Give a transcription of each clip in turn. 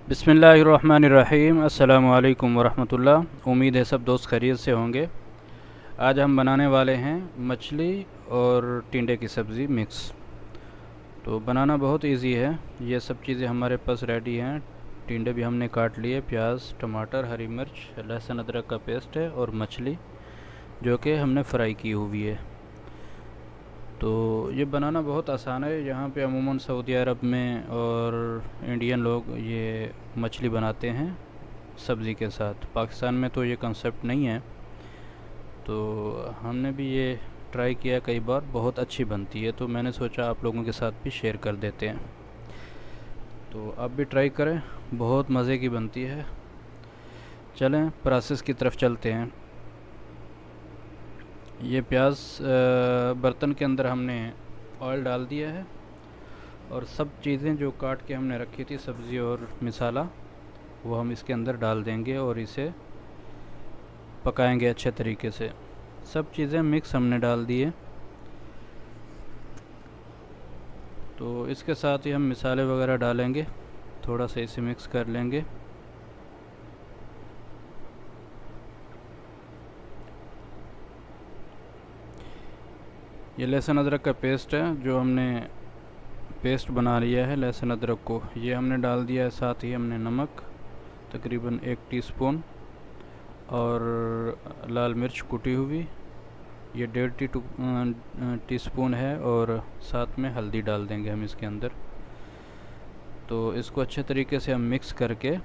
बिस्मिल्लाहिर्रहमानिर्रहीम। अस्सलामु अलैकुम वरहमतुल्लाह। उम्मीद है सब दोस्त खैरियत से होंगे। आज हम बनाने वाले हैं मछली और टिंडे की सब्ज़ी मिक्स। तो बनाना बहुत इजी है। ये सब चीज़ें हमारे पास रेडी हैं। टिंडे भी हमने काट लिए, प्याज, टमाटर, हरी मिर्च, लहसुन अदरक का पेस्ट है, और मछली जो कि हमने फ्राई की हुई है। तो ये बनाना बहुत आसान है। यहाँ पे अमूमन सऊदी अरब में और इंडियन लोग ये मछली बनाते हैं सब्ज़ी के साथ। पाकिस्तान में तो ये कंसेप्ट नहीं है। तो हमने भी ये ट्राई किया कई बार, बहुत अच्छी बनती है। तो मैंने सोचा आप लोगों के साथ भी शेयर कर देते हैं। तो आप भी ट्राई करें, बहुत मज़े की बनती है। चलें प्रोसेस की तरफ चलते हैं। ये प्याज बर्तन के अंदर हमने ऑयल डाल दिया है, और सब चीज़ें जो काट के हमने रखी थी, सब्ज़ी और मसाला, वो हम इसके अंदर डाल देंगे और इसे पकाएंगे अच्छे तरीके से। सब चीज़ें मिक्स हमने डाल दिए। तो इसके साथ ही हम मसाले वगैरह डालेंगे, थोड़ा सा इसे मिक्स कर लेंगे। ये लहसुन अदरक का पेस्ट है, जो हमने पेस्ट बना लिया है लहसुन अदरक को, ये हमने डाल दिया है। साथ ही हमने नमक तकरीबन 1 टीस्पून, और लाल मिर्च कुटी हुई ये 1.5 टीस्पून है, और साथ में हल्दी डाल देंगे हम इसके अंदर। तो इसको अच्छे तरीके से हम मिक्स करके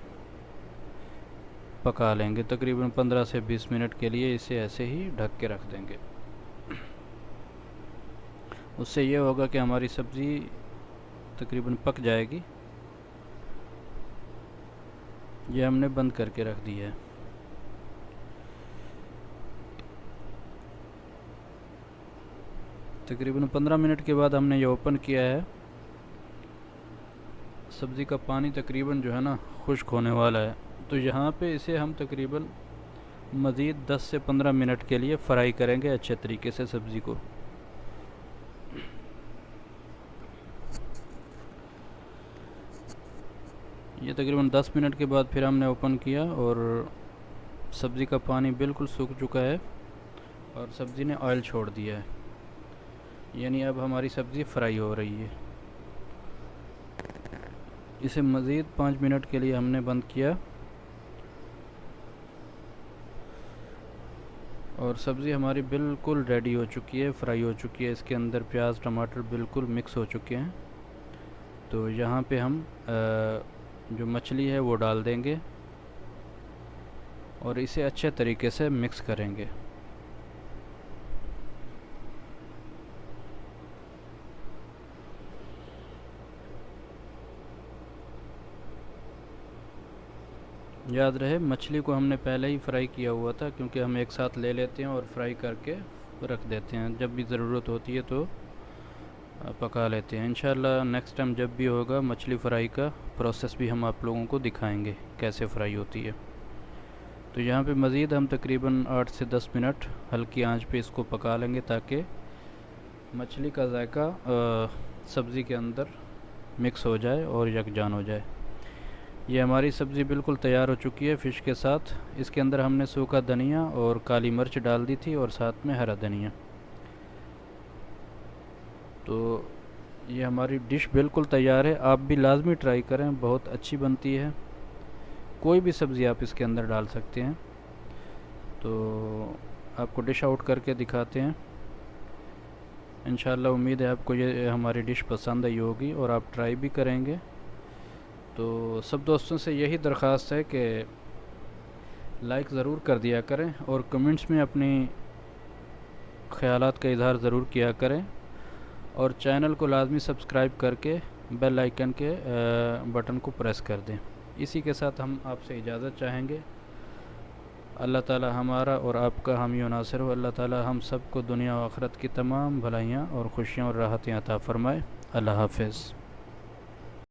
पका लेंगे। तकरीबन 15 से 20 मिनट के लिए इसे ऐसे ही ढक के रख देंगे। उससे ये होगा कि हमारी सब्ज़ी तकरीबन पक जाएगी। ये हमने बंद करके रख दिया है। तकरीबन 15 मिनट के बाद हमने ये ओपन किया है। सब्ज़ी का पानी तकरीबन जो है ना खुश्क होने वाला है। तो यहाँ पे इसे हम तकरीबन मज़ीद 10 से 15 मिनट के लिए फ्राई करेंगे अच्छे तरीके से सब्ज़ी को। ये तकरीबन 10 मिनट के बाद फिर हमने ओपन किया, और सब्ज़ी का पानी बिल्कुल सूख चुका है और सब्ज़ी ने ऑयल छोड़ दिया है। यानी अब हमारी सब्ज़ी फ्राई हो रही है। इसे मज़ीद 5 मिनट के लिए हमने बंद किया, और सब्ज़ी हमारी बिल्कुल रेडी हो चुकी है, फ्राई हो चुकी है। इसके अंदर प्याज टमाटर बिल्कुल मिक्स हो चुके हैं। तो यहाँ पे हम जो मछली है वो डाल देंगे, और इसे अच्छे तरीके से मिक्स करेंगे। याद रहे मछली को हमने पहले ही फ्राई किया हुआ था, क्योंकि हम एक साथ ले लेते हैं और फ्राई करके रख देते हैं। जब भी ज़रूरत होती है तो पका लेते हैं। इंशाल्लाह नेक्स्ट टाइम जब भी होगा मछली फ्राई का प्रोसेस भी हम आप लोगों को दिखाएंगे कैसे फ्राई होती है। तो यहाँ पे मज़ीद हम तकरीबन 8 से 10 मिनट हल्की आंच पे इसको पका लेंगे, ताकि मछली का जायका सब्ज़ी के अंदर मिक्स हो जाए और यकजान हो जाए। ये हमारी सब्ज़ी बिल्कुल तैयार हो चुकी है फ़िश के साथ। इसके अंदर हमने सूखा धनिया और काली मिर्च डाल दी थी, और साथ में हरा धनिया। तो ये हमारी डिश बिल्कुल तैयार है। आप भी लाजमी ट्राई करें, बहुत अच्छी बनती है। कोई भी सब्ज़ी आप इसके अंदर डाल सकते हैं। तो आपको डिश आउट करके दिखाते हैं। इंशाल्लाह उम्मीद है आपको ये हमारी डिश पसंद आई होगी और आप ट्राई भी करेंगे। तो सब दोस्तों से यही दरख्वास्त है कि लाइक ज़रूर कर दिया करें, और कमेंट्स में अपनी ख़यालात का इज़हार ज़रूर किया करें, और चैनल को लाजमी सब्सक्राइब करके बेल आइकन के बटन को प्रेस कर दें। इसी के साथ हम आपसे इजाज़त चाहेंगे। अल्लाह ताला हमारा और आपका हामी व नासिर हो। अल्लाह ताला हम सब को दुनिया व आखिरत की तमाम भलाइयाँ और खुशियाँ और राहतें अता फ़रमाए। अल्लाह हाफ़िज़।